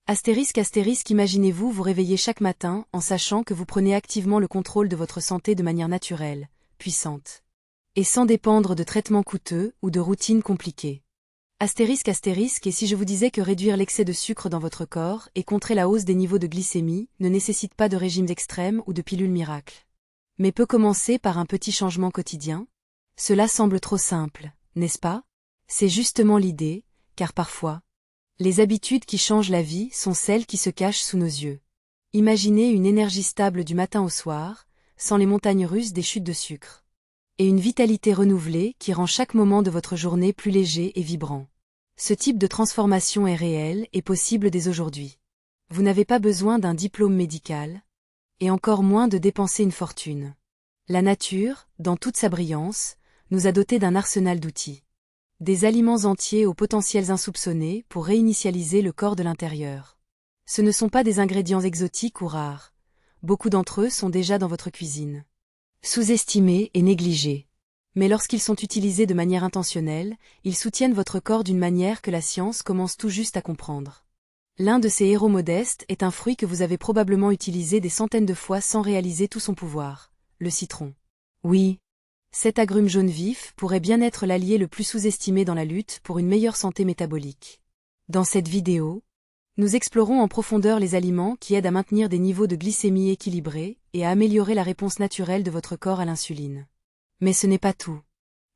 Astérisque, imaginez-vous vous réveiller chaque matin en sachant que vous prenez activement le contrôle de votre santé de manière naturelle, puissante. Et sans dépendre de traitements coûteux ou de routines compliquées. Astérisque, et si je vous disais que réduire l'excès de sucre dans votre corps et contrer la hausse des niveaux de glycémie ne nécessite pas de régimes extrêmes ou de pilules miracles. Mais peut commencer par un petit changement quotidien? Cela semble trop simple, n'est-ce pas? C'est justement l'idée, car parfois, les habitudes qui changent la vie sont celles qui se cachent sous nos yeux. Imaginez une énergie stable du matin au soir, sans les montagnes russes des chutes de sucre. Et une vitalité renouvelée qui rend chaque moment de votre journée plus léger et vibrant. Ce type de transformation est réel et possible dès aujourd'hui. Vous n'avez pas besoin d'un diplôme médical, et encore moins de dépenser une fortune. La nature, dans toute sa brillance, nous a dotés d'un arsenal d'outils. Des aliments entiers aux potentiels insoupçonnés pour réinitialiser le corps de l'intérieur. Ce ne sont pas des ingrédients exotiques ou rares. Beaucoup d'entre eux sont déjà dans votre cuisine. Sous-estimés et négligés. Mais lorsqu'ils sont utilisés de manière intentionnelle, ils soutiennent votre corps d'une manière que la science commence tout juste à comprendre. L'un de ces héros modestes est un fruit que vous avez probablement utilisé des centaines de fois sans réaliser tout son pouvoir, le citron. Oui. Cet agrume jaune vif pourrait bien être l'allié le plus sous-estimé dans la lutte pour une meilleure santé métabolique. Dans cette vidéo, nous explorons en profondeur les aliments qui aident à maintenir des niveaux de glycémie équilibrés et à améliorer la réponse naturelle de votre corps à l'insuline. Mais ce n'est pas tout.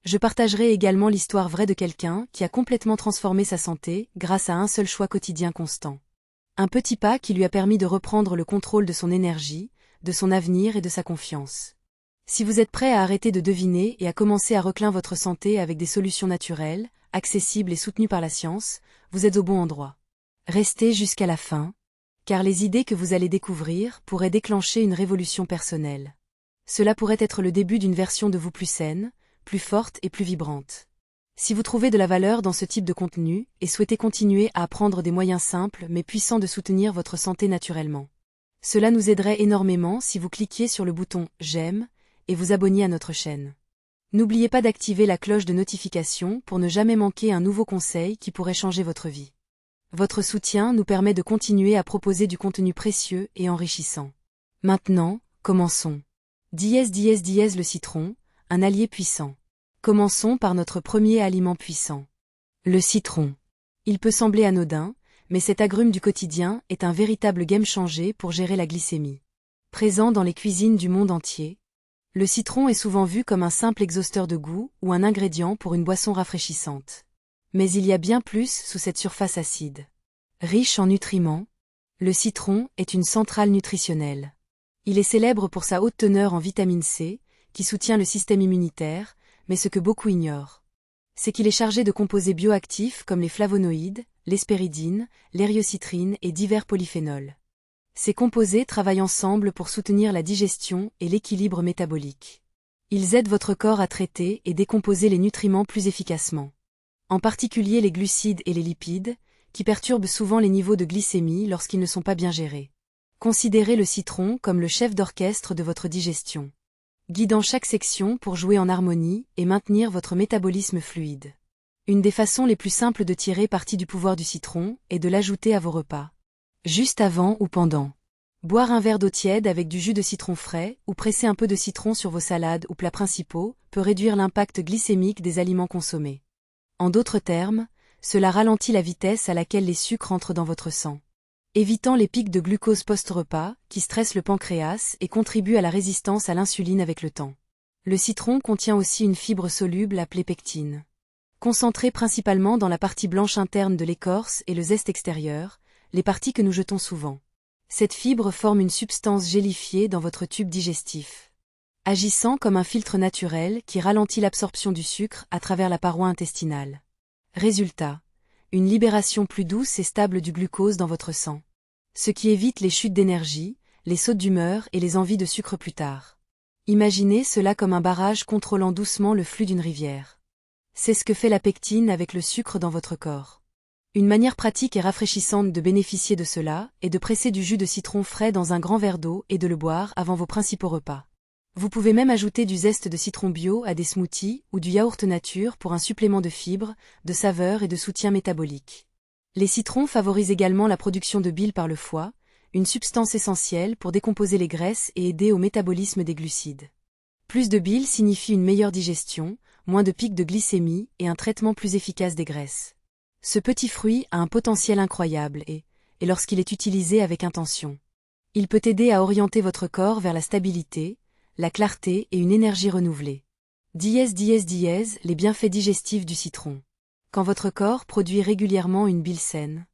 Je partagerai également l'histoire vraie de quelqu'un qui a complètement transformé sa santé grâce à un seul choix quotidien constant. Un petit pas qui lui a permis de reprendre le contrôle de son énergie, de son avenir et de sa confiance. Si vous êtes prêt à arrêter de deviner et à commencer à recliner votre santé avec des solutions naturelles, accessibles et soutenues par la science, vous êtes au bon endroit. Restez jusqu'à la fin, car les idées que vous allez découvrir pourraient déclencher une révolution personnelle. Cela pourrait être le début d'une version de vous plus saine, plus forte et plus vibrante. Si vous trouvez de la valeur dans ce type de contenu et souhaitez continuer à apprendre des moyens simples mais puissants de soutenir votre santé naturellement, cela nous aiderait énormément si vous cliquiez sur le bouton « J'aime » et vous abonniez à notre chaîne. N'oubliez pas d'activer la cloche de notification pour ne jamais manquer un nouveau conseil qui pourrait changer votre vie. Votre soutien nous permet de continuer à proposer du contenu précieux et enrichissant. Maintenant, commençons. Le citron, un allié puissant. Commençons par notre premier aliment puissant. Le citron. Il peut sembler anodin, mais cet agrume du quotidien est un véritable game changer pour gérer la glycémie. Présent dans les cuisines du monde entier, le citron est souvent vu comme un simple exhausteur de goût ou un ingrédient pour une boisson rafraîchissante. Mais il y a bien plus sous cette surface acide. Riche en nutriments, le citron est une centrale nutritionnelle. Il est célèbre pour sa haute teneur en vitamine C, qui soutient le système immunitaire, mais ce que beaucoup ignorent, c'est qu'il est chargé de composés bioactifs comme les flavonoïdes, l'hespéridine, l'hériocitrine et divers polyphénols. Ces composés travaillent ensemble pour soutenir la digestion et l'équilibre métabolique. Ils aident votre corps à traiter et décomposer les nutriments plus efficacement. En particulier les glucides et les lipides, qui perturbent souvent les niveaux de glycémie lorsqu'ils ne sont pas bien gérés. Considérez le citron comme le chef d'orchestre de votre digestion, guidant chaque section pour jouer en harmonie et maintenir votre métabolisme fluide. Une des façons les plus simples de tirer parti du pouvoir du citron est de l'ajouter à vos repas. Juste avant ou pendant. Boire un verre d'eau tiède avec du jus de citron frais ou presser un peu de citron sur vos salades ou plats principaux peut réduire l'impact glycémique des aliments consommés. En d'autres termes, cela ralentit la vitesse à laquelle les sucres entrent dans votre sang, évitant les pics de glucose post-repas qui stressent le pancréas et contribuent à la résistance à l'insuline avec le temps. Le citron contient aussi une fibre soluble appelée pectine. Concentrée principalement dans la partie blanche interne de l'écorce et le zeste extérieur, les parties que nous jetons souvent. Cette fibre forme une substance gélifiée dans votre tube digestif, agissant comme un filtre naturel qui ralentit l'absorption du sucre à travers la paroi intestinale. Résultat, une libération plus douce et stable du glucose dans votre sang, ce qui évite les chutes d'énergie, les sautes d'humeur et les envies de sucre plus tard. Imaginez cela comme un barrage contrôlant doucement le flux d'une rivière. C'est ce que fait la pectine avec le sucre dans votre corps. Une manière pratique et rafraîchissante de bénéficier de cela est de presser du jus de citron frais dans un grand verre d'eau et de le boire avant vos principaux repas. Vous pouvez même ajouter du zeste de citron bio à des smoothies ou du yaourt nature pour un supplément de fibres, de saveur et de soutien métabolique. Les citrons favorisent également la production de bile par le foie, une substance essentielle pour décomposer les graisses et aider au métabolisme des glucides. Plus de bile signifie une meilleure digestion, moins de pics de glycémie et un traitement plus efficace des graisses. Ce petit fruit a un potentiel incroyable et lorsqu'il est utilisé avec intention, il peut aider à orienter votre corps vers la stabilité, la clarté et une énergie renouvelée. Les bienfaits digestifs du citron. Quand votre corps produit régulièrement une bile saine,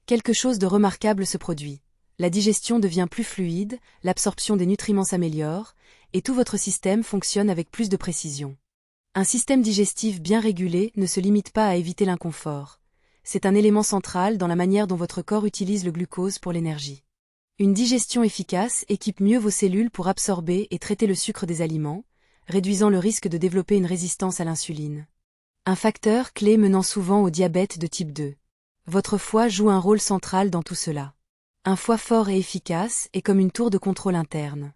quelque chose de remarquable se produit. La digestion devient plus fluide, l'absorption des nutriments s'améliore, et tout votre système fonctionne avec plus de précision. Un système digestif bien régulé ne se limite pas à éviter l'inconfort. C'est un élément central dans la manière dont votre corps utilise le glucose pour l'énergie. Une digestion efficace équipe mieux vos cellules pour absorber et traiter le sucre des aliments, réduisant le risque de développer une résistance à l'insuline. Un facteur clé menant souvent au diabète de type 2. Votre foie joue un rôle central dans tout cela. Un foie fort et efficace est comme une tour de contrôle interne,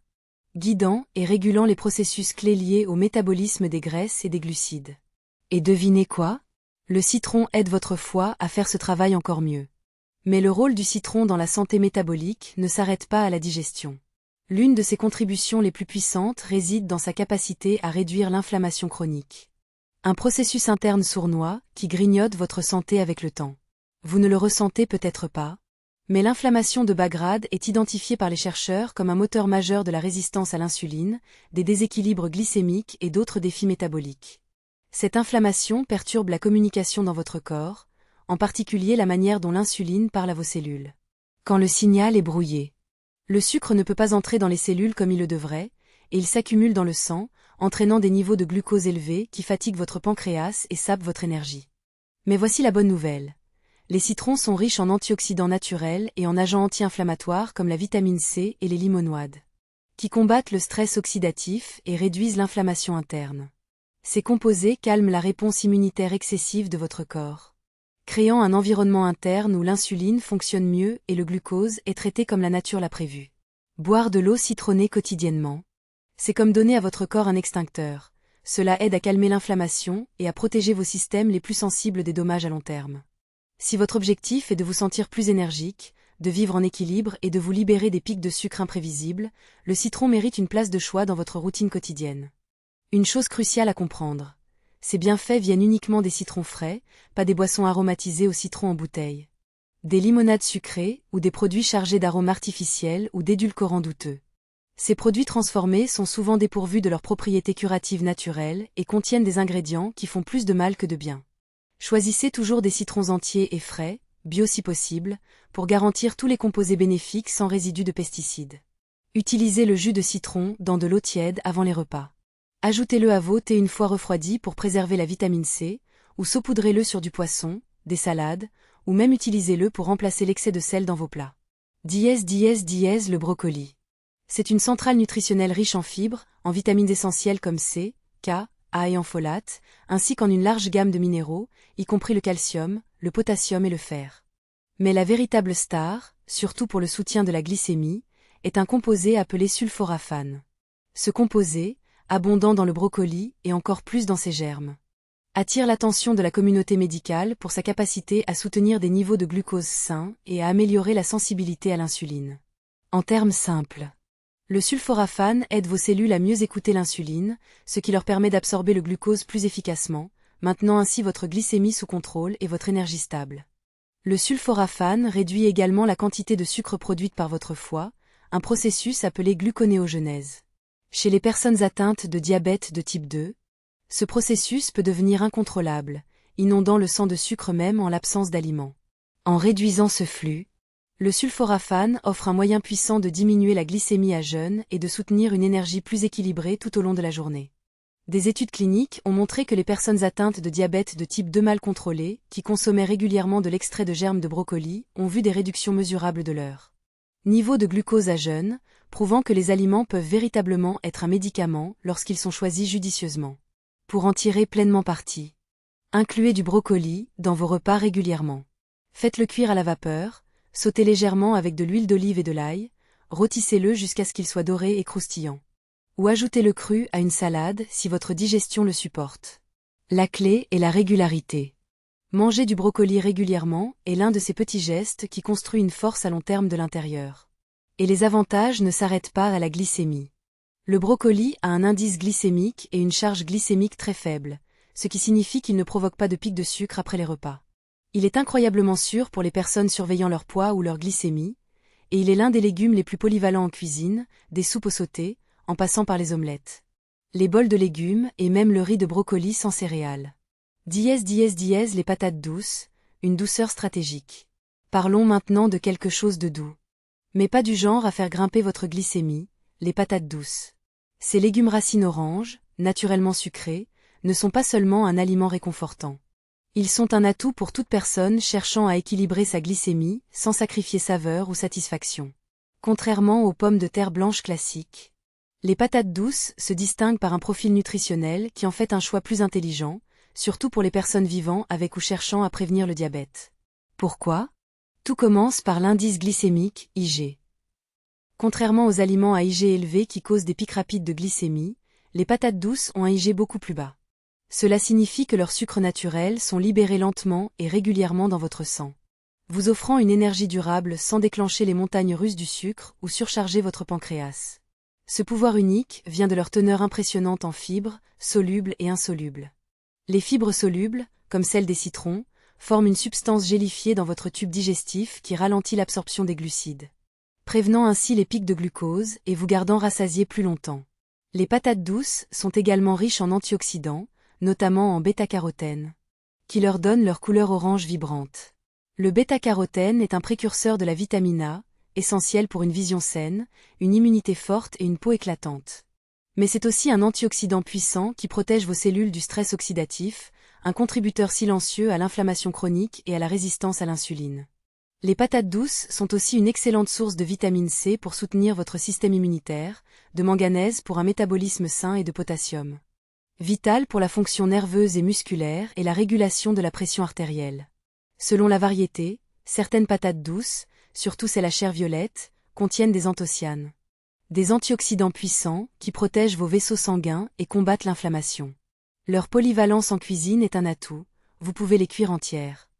guidant et régulant les processus clés liés au métabolisme des graisses et des glucides. Et devinez quoi? Le citron aide votre foie à faire ce travail encore mieux. Mais le rôle du citron dans la santé métabolique ne s'arrête pas à la digestion. L'une de ses contributions les plus puissantes réside dans sa capacité à réduire l'inflammation chronique. Un processus interne sournois qui grignote votre santé avec le temps. Vous ne le ressentez peut-être pas, mais l'inflammation de bas grade est identifiée par les chercheurs comme un moteur majeur de la résistance à l'insuline, des déséquilibres glycémiques et d'autres défis métaboliques. Cette inflammation perturbe la communication dans votre corps, en particulier la manière dont l'insuline parle à vos cellules. Quand le signal est brouillé, le sucre ne peut pas entrer dans les cellules comme il le devrait, et il s'accumule dans le sang, entraînant des niveaux de glucose élevés qui fatiguent votre pancréas et sapent votre énergie. Mais voici la bonne nouvelle. Les citrons sont riches en antioxydants naturels et en agents anti-inflammatoires comme la vitamine C et les limonoïdes, qui combattent le stress oxydatif et réduisent l'inflammation interne. Ces composés calment la réponse immunitaire excessive de votre corps, créant un environnement interne où l'insuline fonctionne mieux et le glucose est traité comme la nature l'a prévu. Boire de l'eau citronnée quotidiennement, c'est comme donner à votre corps un extincteur. Cela aide à calmer l'inflammation et à protéger vos systèmes les plus sensibles des dommages à long terme. Si votre objectif est de vous sentir plus énergique, de vivre en équilibre et de vous libérer des pics de sucre imprévisibles, le citron mérite une place de choix dans votre routine quotidienne. Une chose cruciale à comprendre. Ces bienfaits viennent uniquement des citrons frais, pas des boissons aromatisées au citron en bouteille, des limonades sucrées ou des produits chargés d'arômes artificiels ou d'édulcorants douteux. Ces produits transformés sont souvent dépourvus de leurs propriétés curatives naturelles et contiennent des ingrédients qui font plus de mal que de bien. Choisissez toujours des citrons entiers et frais, bio si possible, pour garantir tous les composés bénéfiques sans résidus de pesticides. Utilisez le jus de citron dans de l'eau tiède avant les repas. Ajoutez-le à vos thés une fois refroidi pour préserver la vitamine C, ou saupoudrez-le sur du poisson, des salades, ou même utilisez-le pour remplacer l'excès de sel dans vos plats. Le brocoli. C'est une centrale nutritionnelle riche en fibres, en vitamines essentielles comme C, K, A et en folate, ainsi qu'en une large gamme de minéraux, y compris le calcium, le potassium et le fer. Mais la véritable star, surtout pour le soutien de la glycémie, est un composé appelé sulforaphane. Ce composé, abondant dans le brocoli et encore plus dans ses germes, attire l'attention de la communauté médicale pour sa capacité à soutenir des niveaux de glucose sains et à améliorer la sensibilité à l'insuline. En termes simples, le sulforaphane aide vos cellules à mieux écouter l'insuline, ce qui leur permet d'absorber le glucose plus efficacement, maintenant ainsi votre glycémie sous contrôle et votre énergie stable. Le sulforaphane réduit également la quantité de sucre produite par votre foie, un processus appelé gluconéogenèse. Chez les personnes atteintes de diabète de type 2, ce processus peut devenir incontrôlable, inondant le sang de sucre même en l'absence d'aliments. En réduisant ce flux, le sulforaphane offre un moyen puissant de diminuer la glycémie à jeun et de soutenir une énergie plus équilibrée tout au long de la journée. Des études cliniques ont montré que les personnes atteintes de diabète de type 2 mal contrôlé, qui consommaient régulièrement de l'extrait de germes de brocoli, ont vu des réductions mesurables de leur niveau de glucose à jeun, prouvant que les aliments peuvent véritablement être un médicament lorsqu'ils sont choisis judicieusement. Pour en tirer pleinement parti, incluez du brocoli dans vos repas régulièrement. Faites-le cuire à la vapeur, sautez légèrement avec de l'huile d'olive et de l'ail, rôtissez-le jusqu'à ce qu'il soit doré et croustillant. Ou ajoutez-le cru à une salade si votre digestion le supporte. La clé est la régularité. Manger du brocoli régulièrement est l'un de ces petits gestes qui construit une force à long terme de l'intérieur. Et les avantages ne s'arrêtent pas à la glycémie. Le brocoli a un indice glycémique et une charge glycémique très faible, ce qui signifie qu'il ne provoque pas de pic de sucre après les repas. Il est incroyablement sûr pour les personnes surveillant leur poids ou leur glycémie, et il est l'un des légumes les plus polyvalents en cuisine, des soupes au sauté, en passant par les omelettes. Les bols de légumes et même le riz de brocoli sans céréales. Les patates douces, une douceur stratégique. Parlons maintenant de quelque chose de doux. Mais pas du genre à faire grimper votre glycémie, les patates douces. Ces légumes racines oranges, naturellement sucrés, ne sont pas seulement un aliment réconfortant. Ils sont un atout pour toute personne cherchant à équilibrer sa glycémie sans sacrifier saveur ou satisfaction. Contrairement aux pommes de terre blanches classiques, les patates douces se distinguent par un profil nutritionnel qui en fait un choix plus intelligent, surtout pour les personnes vivant avec ou cherchant à prévenir le diabète. Pourquoi ? Tout commence par l'indice glycémique, IG. Contrairement aux aliments à IG élevé qui causent des pics rapides de glycémie, les patates douces ont un IG beaucoup plus bas. Cela signifie que leurs sucres naturels sont libérés lentement et régulièrement dans votre sang, vous offrant une énergie durable sans déclencher les montagnes russes du sucre ou surcharger votre pancréas. Ce pouvoir unique vient de leur teneur impressionnante en fibres, solubles et insolubles. Les fibres solubles, comme celles des citrons, forment une substance gélifiée dans votre tube digestif qui ralentit l'absorption des glucides, prévenant ainsi les pics de glucose et vous gardant rassasié plus longtemps. Les patates douces sont également riches en antioxydants, notamment en bêta-carotène, qui leur donne leur couleur orange vibrante. Le bêta-carotène est un précurseur de la vitamine A, essentiel pour une vision saine, une immunité forte et une peau éclatante. Mais c'est aussi un antioxydant puissant qui protège vos cellules du stress oxydatif, un contributeur silencieux à l'inflammation chronique et à la résistance à l'insuline. Les patates douces sont aussi une excellente source de vitamine C pour soutenir votre système immunitaire, de manganèse pour un métabolisme sain et de potassium, vital pour la fonction nerveuse et musculaire et la régulation de la pression artérielle. Selon la variété, certaines patates douces, surtout celles à chair violette, contiennent des anthocyanes, des antioxydants puissants qui protègent vos vaisseaux sanguins et combattent l'inflammation. Leur polyvalence en cuisine est un atout, vous pouvez les cuire entières,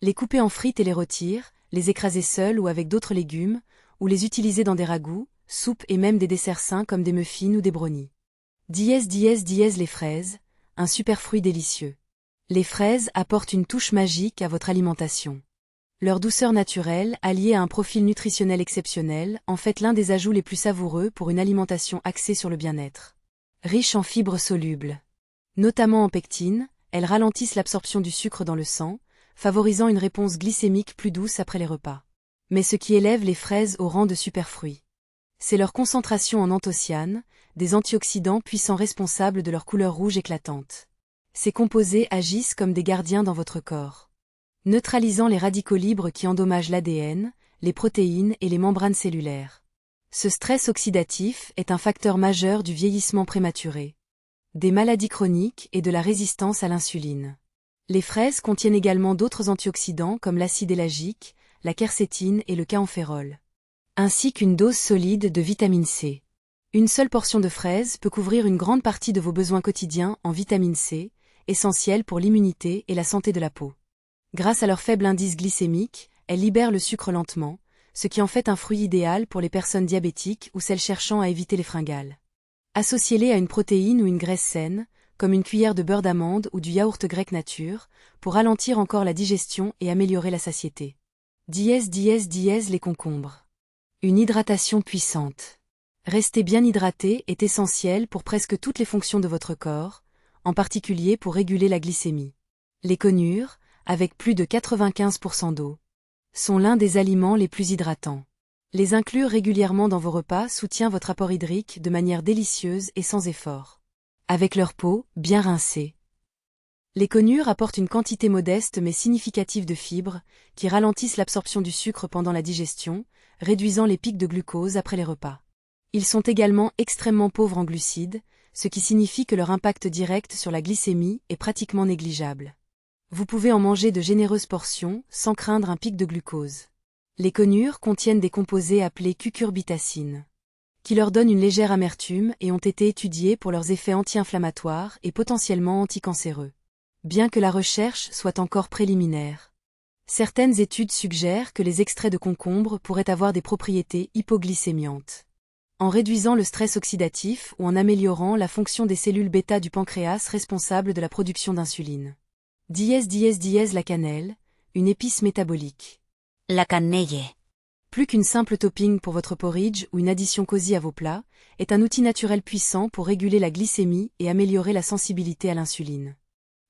les couper en frites et les rôtir, les écraser seuls ou avec d'autres légumes, ou les utiliser dans des ragoûts, soupes et même des desserts sains comme des muffins ou des brownies. Les fraises, un superfruit délicieux. Les fraises apportent une touche magique à votre alimentation. Leur douceur naturelle, alliée à un profil nutritionnel exceptionnel, en fait l'un des ajouts les plus savoureux pour une alimentation axée sur le bien-être. Riches en fibres solubles, notamment en pectine, elles ralentissent l'absorption du sucre dans le sang, favorisant une réponse glycémique plus douce après les repas. Mais ce qui élève les fraises au rang de superfruits, c'est leur concentration en anthocyanes, des antioxydants puissants responsables de leur couleur rouge éclatante. Ces composés agissent comme des gardiens dans votre corps, neutralisant les radicaux libres qui endommagent l'ADN, les protéines et les membranes cellulaires. Ce stress oxydatif est un facteur majeur du vieillissement prématuré, des maladies chroniques et de la résistance à l'insuline. Les fraises contiennent également d'autres antioxydants comme l'acide éllagique, la quercétine et le caemphérol, ainsi qu'une dose solide de vitamine C. Une seule portion de fraises peut couvrir une grande partie de vos besoins quotidiens en vitamine C, essentielle pour l'immunité et la santé de la peau. Grâce à leur faible indice glycémique, elles libèrent le sucre lentement, ce qui en fait un fruit idéal pour les personnes diabétiques ou celles cherchant à éviter les fringales. Associez-les à une protéine ou une graisse saine, comme une cuillère de beurre d'amande ou du yaourt grec nature, pour ralentir encore la digestion et améliorer la satiété. Les concombres. Une hydratation puissante. Rester bien hydraté est essentiel pour presque toutes les fonctions de votre corps, en particulier pour réguler la glycémie. Les conures, avec plus de 95% d'eau, sont l'un des aliments les plus hydratants. Les inclure régulièrement dans vos repas soutient votre apport hydrique de manière délicieuse et sans effort. Avec leur peau, bien rincée. Les conures apportent une quantité modeste mais significative de fibres, qui ralentissent l'absorption du sucre pendant la digestion, réduisant les pics de glucose après les repas. Ils sont également extrêmement pauvres en glucides, ce qui signifie que leur impact direct sur la glycémie est pratiquement négligeable. Vous pouvez en manger de généreuses portions sans craindre un pic de glucose. Les conures contiennent des composés appelés cucurbitacines, qui leur donnent une légère amertume et ont été étudiés pour leurs effets anti-inflammatoires et potentiellement anticancéreux. bien que la recherche soit encore préliminaire. Certaines études suggèrent que les extraits de concombre pourraient avoir des propriétés hypoglycémiantes. En réduisant le stress oxydatif ou en améliorant la fonction des cellules bêta du pancréas responsables de la production d'insuline. La cannelle, une épice métabolique. La cannelle. Plus qu'une simple topping pour votre porridge ou une addition cosy à vos plats, est un outil naturel puissant pour réguler la glycémie et améliorer la sensibilité à l'insuline.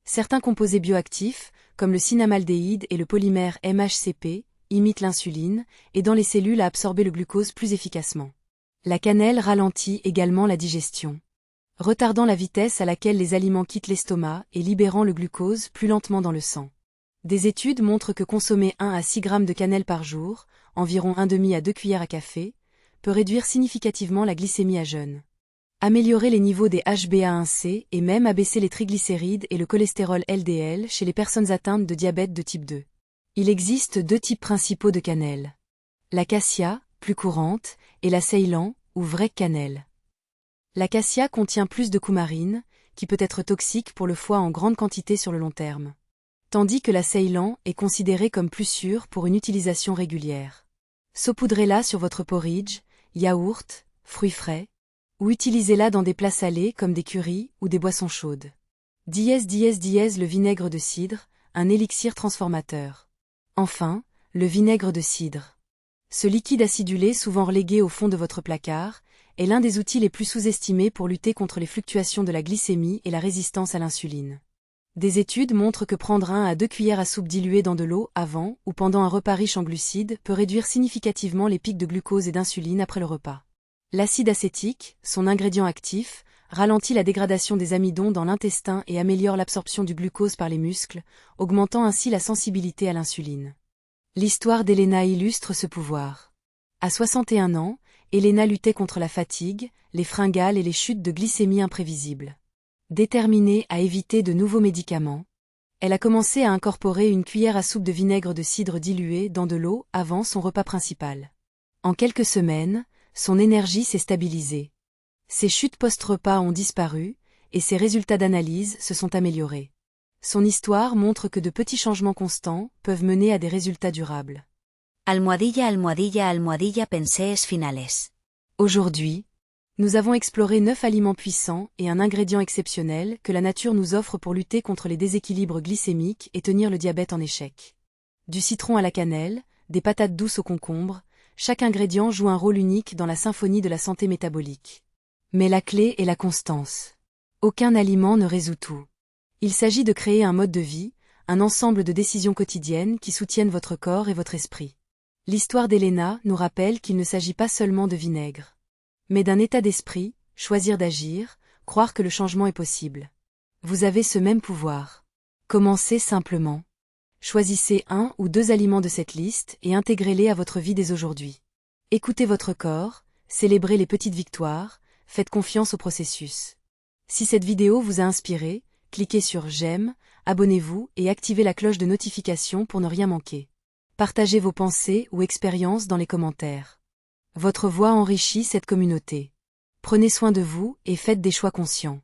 Certains composés bioactifs, comme le cinnamaldéhyde et le polymère MHCP, imitent l'insuline, aidant les cellules à absorber le glucose plus efficacement. La cannelle ralentit également la digestion, retardant la vitesse à laquelle les aliments quittent l'estomac et libérant le glucose plus lentement dans le sang. Des études montrent que consommer 1 à 6 grammes de cannelle par jour, environ 1,5 à 2 cuillères à café, peut réduire significativement la glycémie à jeûne, améliorer les niveaux des HbA1c et même abaisser les triglycérides et le cholestérol LDL chez les personnes atteintes de diabète de type 2. Il existe 2 types principaux de cannelle. La cassia, plus courante, et la ceylan, ou vraie cannelle. La cassia contient plus de coumarine, qui peut être toxique pour le foie en grande quantité sur le long terme, tandis que la ceylan est considérée comme plus sûre pour une utilisation régulière. Saupoudrez-la sur votre porridge, yaourt, fruits frais, ou utilisez-la dans des plats salés comme des currys ou des boissons chaudes. Le vinaigre de cidre, un élixir transformateur. Enfin, le vinaigre de cidre. Ce liquide acidulé, souvent relégué au fond de votre placard, est l'un des outils les plus sous-estimés pour lutter contre les fluctuations de la glycémie et la résistance à l'insuline. Des études montrent que prendre 1 à 2 cuillères à soupe diluées dans de l'eau avant ou pendant un repas riche en glucides peut réduire significativement les pics de glucose et d'insuline après le repas. L'acide acétique, son ingrédient actif, ralentit la dégradation des amidons dans l'intestin et améliore l'absorption du glucose par les muscles, augmentant ainsi la sensibilité à l'insuline. L'histoire d'Elena illustre ce pouvoir. À 61 ans, Elena luttait contre la fatigue, les fringales et les chutes de glycémie imprévisibles. Déterminée à éviter de nouveaux médicaments, elle a commencé à incorporer une cuillère à soupe de vinaigre de cidre dilué dans de l'eau avant son repas principal. En quelques semaines, son énergie s'est stabilisée. Ses chutes post-repas ont disparu, et ses résultats d'analyse se sont améliorés. Son histoire montre que de petits changements constants peuvent mener à des résultats durables. Penses finales. Aujourd'hui, nous avons exploré 9 aliments puissants et un ingrédient exceptionnel que la nature nous offre pour lutter contre les déséquilibres glycémiques et tenir le diabète en échec. Du citron à la cannelle, des patates douces au concombre, chaque ingrédient joue un rôle unique dans la symphonie de la santé métabolique. Mais la clé est la constance. Aucun aliment ne résout tout. Il s'agit de créer un mode de vie, un ensemble de décisions quotidiennes qui soutiennent votre corps et votre esprit. L'histoire d'Elena nous rappelle qu'il ne s'agit pas seulement de vinaigre, mais d'un état d'esprit, choisir d'agir, croire que le changement est possible. Vous avez ce même pouvoir. Commencez simplement. Choisissez 1 ou 2 aliments de cette liste et intégrez-les à votre vie dès aujourd'hui. Écoutez votre corps, célébrez les petites victoires, faites confiance au processus. Si cette vidéo vous a inspiré, cliquez sur j'aime, abonnez-vous et activez la cloche de notification pour ne rien manquer. Partagez vos pensées ou expériences dans les commentaires. Votre voix enrichit cette communauté. Prenez soin de vous et faites des choix conscients.